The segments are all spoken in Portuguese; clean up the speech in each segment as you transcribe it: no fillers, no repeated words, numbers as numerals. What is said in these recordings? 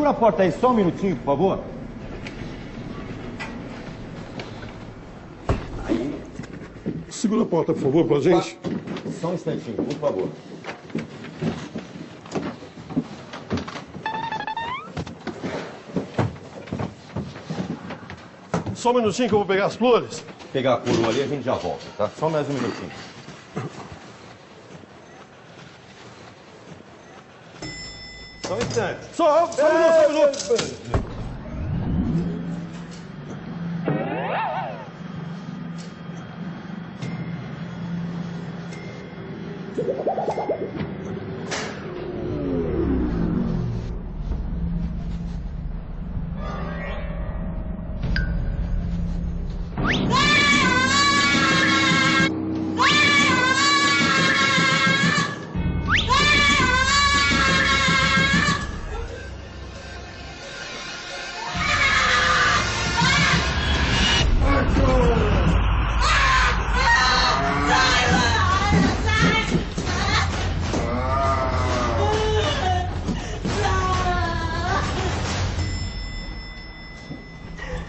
segura a porta aí só um minutinho, por favor. Aí. Segura a porta, por favor, pra gente. Só um instantinho, por favor. Só um minutinho que eu vou pegar as flores. Pegar a coroa ali, a gente já volta, tá? Só mais um minutinho. Só um instante. Só um minuto.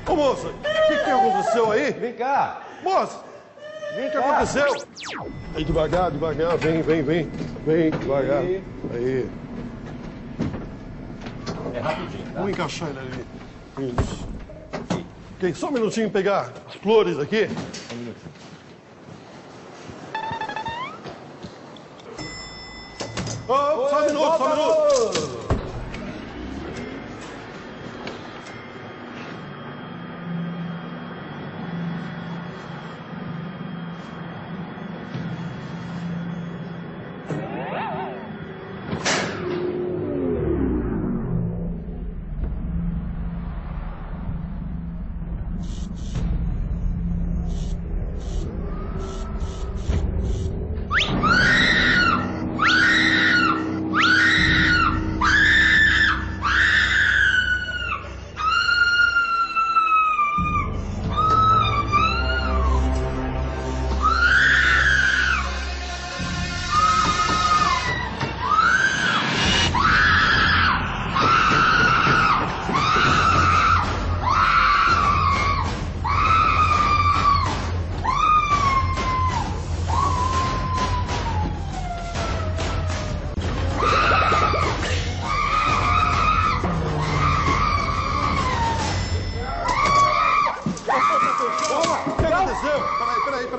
Ô, moça, o que aconteceu aí? Vem cá. Moça, Vem o que cá. aconteceu? Aí, devagar, vem, devagar. Aí. É rapidinho, tá? Vamos encaixar ele ali. Isso. Ok, só um minutinho pegar as flores aqui. Um minutinho. Oh, só um minuto.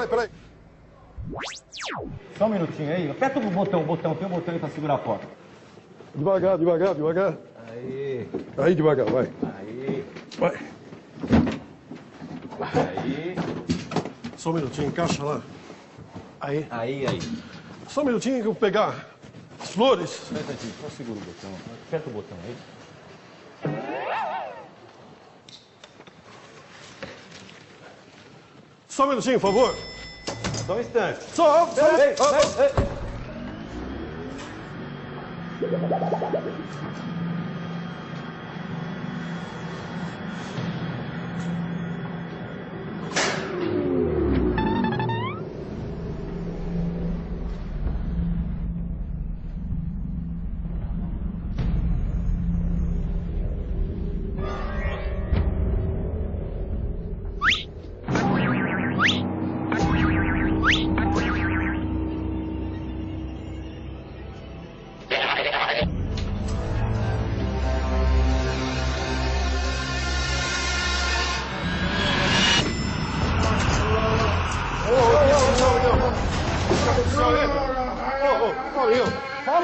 Peraí. Só um minutinho aí. Aperta o botão. Tem um botão aí pra segurar a porta. Devagar. Aí. Aí, devagar, vai. Aí. Vai. Aí. Só um minutinho, encaixa lá. Aí. Aí. Só um minutinho que eu vou pegar as flores. Só um instantinho, só segura o botão. Aperta o botão aí. Só um minutinho, por favor. Só um instante. Só. Ei.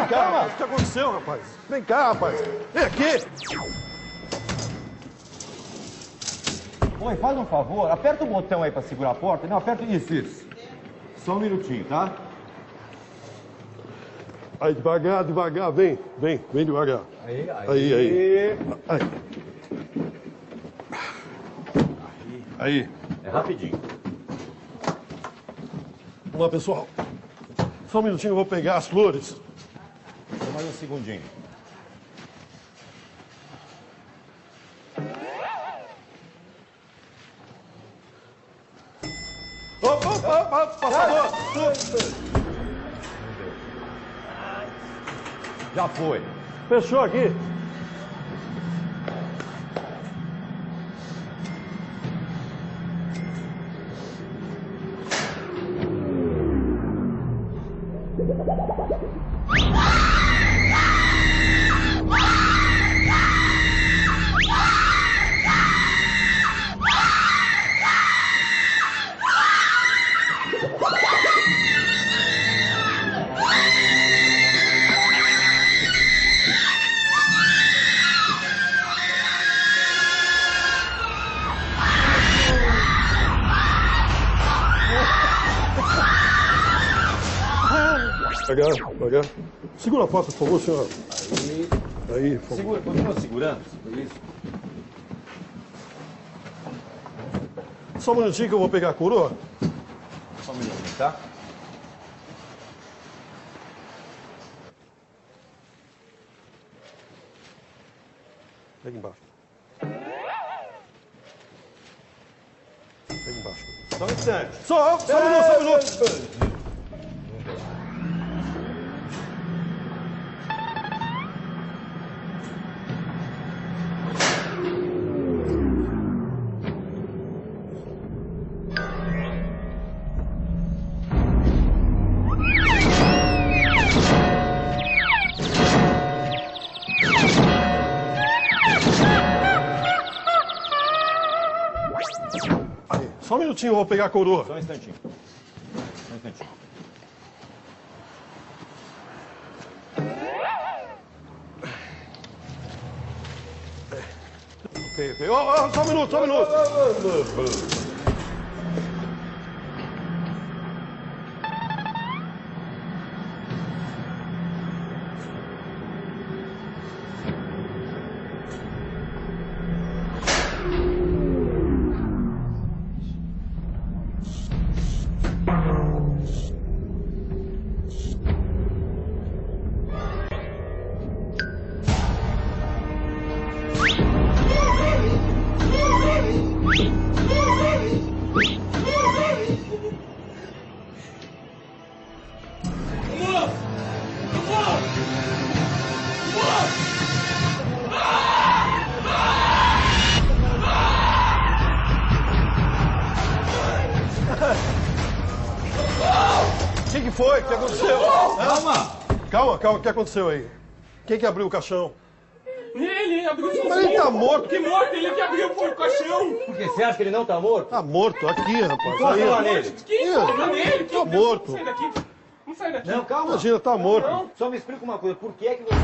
Calma. O que aconteceu, rapaz? Vem cá, rapaz. Vem aqui. Oi, faz um favor. Aperta o botão aí pra segurar a porta. Não, aperta isso. Só um minutinho, tá? Aí, devagar. Vem devagar. Aí. É rapidinho. Vamos lá, pessoal. Só um minutinho, eu vou pegar as flores. Só mais um segundinho. Opa, passador! Já foi. Fechou aqui. Devagar. Segura a porta, por favor, senhor. Aí, por favor. Segura, continua segurando. Isso. Só um minutinho que eu vou pegar a coroa. Só um minutinho, tá? Pega embaixo. Pega embaixo. Só um instante. Só um minuto. Só um minutinho, eu vou pegar a coroa. Só um instantinho. Só um instantinho. Ok. Só um minuto. O que foi? O que aconteceu? Calma, o que aconteceu aí? Quem que abriu o caixão? Ele abriu o caixão. Mas ele tá morto. Que morto? Ele que abriu o caixão. Por que você acha que ele não tá morto? Tá morto, aqui, rapaz. Encosta lá Aí, nele. Quem encontra nele? Tá morto. Sai daqui. Não sai daqui. Não, calma. Imagina, tá morto. Não. Só me explica uma coisa. Por que é que você...